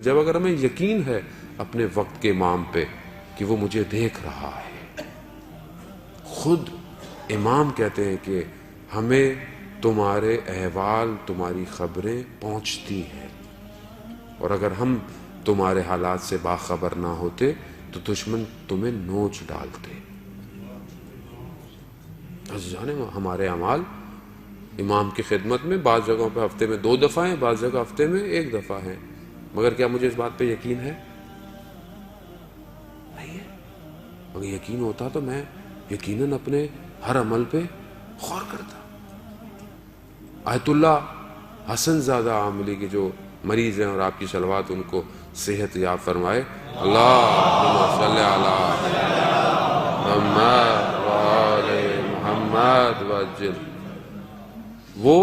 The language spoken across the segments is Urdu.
جب اگر ہمیں یقین ہے اپنے وقت کے امام پہ کہ وہ مجھے دیکھ رہا ہے، خود امام کہتے ہیں کہ ہمیں تمہارے احوال، تمہاری خبریں پہنچتی ہیں، اور اگر ہم تمہارے حالات سے باخبر نہ ہوتے تو دشمن تمہیں نوچ ڈالتے۔ جانے ہمارے اعمال امام کی خدمت میں بعض جگہوں پہ ہفتے میں 2 دفعہ ہیں، بعض جگہ ہفتے میں 1 دفعہ ہیں، مگر کیا مجھے اس بات پہ یقین ہے؟ نہیں ہے۔ اگر یقین ہوتا تو میں یقیناً اپنے ہر عمل پہ غور کرتا۔ آیت اللہ حسن زادہ عاملی کے جو مریض ہیں، اور آپ کی صلوات ان کو صحت یاب فرمائے، اللہم صلی علی محمد وآل محمد وعجل۔ وہ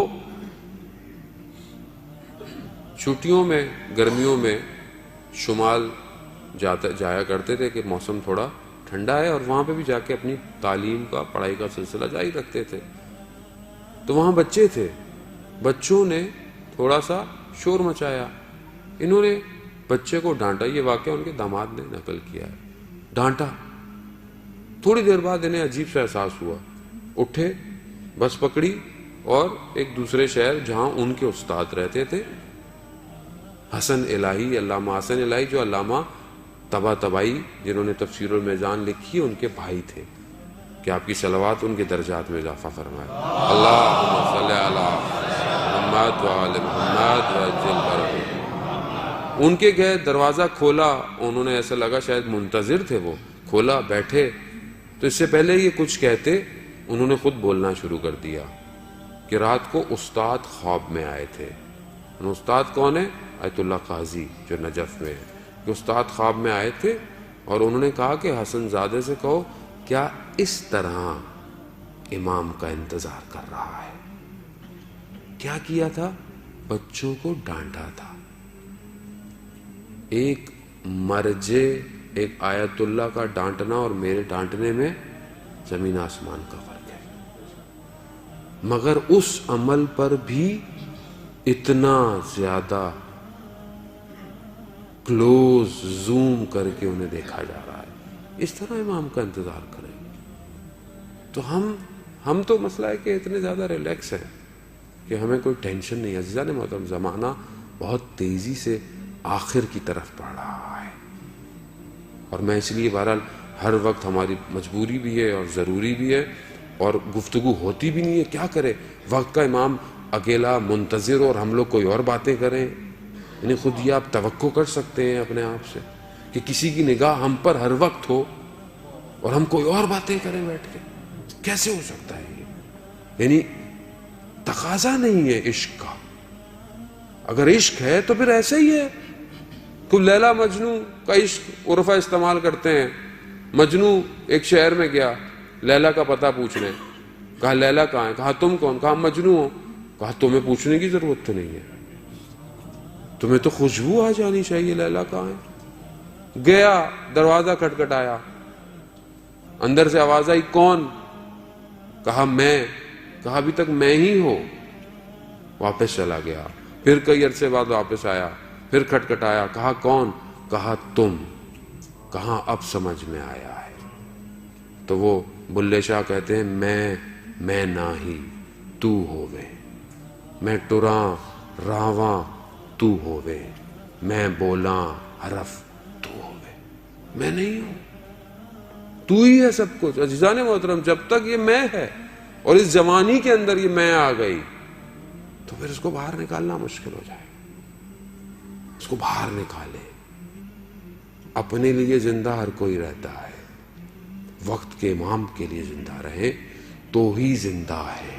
چھٹیوں میں، گرمیوں میں شمال جایا کرتے تھے کہ موسم تھوڑا ٹھنڈا ہے، اور وہاں پہ بھی جا کے اپنی تعلیم کا، پڑھائی کا سلسلہ جاری رکھتے تھے۔ تو وہاں بچے تھے، بچوں نے تھوڑا سا شور مچایا، انہوں نے بچے کو ڈانٹا۔ یہ واقعہ ان کے داماد نے نقل کیا ہے۔ ڈانٹا، تھوڑی دیر بعد انہیں عجیب سا احساس ہوا، اٹھے، بس پکڑی اور ایک دوسرے شہر جہاں ان کے استاد رہتے تھے، حسن الہی، علامہ حسن الہی، جو علامہ طباطبائی جنہوں نے تفسیر المیزان لکھی، ان کے بھائی تھے، کہ آپ کی صلوات ان کے درجات میں اضافہ فرمائے۔ اللہم صلی علی محمد وآل محمد وعجل فرجہ۔ ان کے گئے، دروازہ کھولا، انہوں نے ایسا لگا شاید منتظر تھے، وہ کھولا، بیٹھے، تو اس سے پہلے یہ کچھ کہتے انہوں نے خود بولنا شروع کر دیا کہ رات کو استاد خواب میں آئے تھے۔ استاد کون ہے؟ آیت اللہ قاضی جو نجف میں ہے، کہ استاد خواب میں آئے تھے اور انہوں نے کہا کہ حسن زادے سے کہو کیا اس طرح امام کا انتظار کر رہا ہے۔ کیا کیا تھا؟ بچوں کو ڈانٹا تھا۔ ایک مرجے، ایک آیت اللہ کا ڈانٹنا اور میرے ڈانٹنے میں زمین آسمان کا فرق ہے، مگر اس عمل پر بھی اتنا زیادہ کلوز زوم کر کے انہیں دیکھا جا رہا ہے۔ اس طرح امام کا انتظار کریں تو ہم تو مسئلہ ہے کہ اتنے زیادہ ریلیکس ہیں کہ ہمیں کوئی ٹینشن نہیں ہے۔ عزیزان محترم، زمانہ بہت تیزی سے آخر کی طرف بڑھ رہا ہے، اور میں اس لیے بہرحال ہر وقت ہماری مجبوری بھی ہے اور ضروری بھی ہے، اور گفتگو ہوتی بھی نہیں ہے، کیا کرے؟ وقت کا امام اکیلا منتظر اور ہم لوگ کوئی اور باتیں کریں، یعنی خود یہ آپ توقع کر سکتے ہیں اپنے آپ سے کہ کسی کی نگاہ ہم پر ہر وقت ہو اور ہم کوئی اور باتیں کریں بیٹھ کے؟ کیسے ہو سکتا ہے یہ؟ یعنی تقاضا نہیں ہے عشق کا۔ اگر عشق ہے تو پھر ایسے ہی ہے۔ کوئی لیلا مجنو کا عشق عرفہ استعمال کرتے ہیں۔ مجنو ایک شہر میں گیا لیلا کا پتہ پوچھنے، کہا لیلا کہاں ہے؟ کہا تم کون؟ کہا مجنو ہو۔ کہا تمہیں پوچھنے کی ضرورت تو نہیں ہے، تمہیں تو خوشبو آ جانی چاہیے لیلا کہاں ہے۔ گیا، دروازہ کھٹکھٹایا، اندر سے آواز آئی کون؟ کہا میں۔ کہا ابھی تک میں ہی ہوں۔ واپس چلا گیا، پھر کئی عرصے بعد واپس آیا، پھر کھٹکھٹایا، کہا کون؟ کہا تم۔ کہاں اب سمجھ میں آیا ہے۔ تو وہ بلے شاہ کہتے ہیں میں ناہی تو ہووے، میں ٹراں راواں تو ہووے، میں بولاں حرف تو ہووے۔ میں نہیں ہوں، تو ہی ہے سب کچھ۔ عزیزان محترم، جب تک یہ میں ہے اور اس جوانی کے اندر یہ میں آ گئی تو پھر اس کو باہر نکالنا مشکل ہو جائے گا۔ اس کو باہر نکالے۔ اپنے لیے زندہ ہر کوئی رہتا ہے، وقت کے امام کے لیے زندہ رہے تو ہی زندہ ہے۔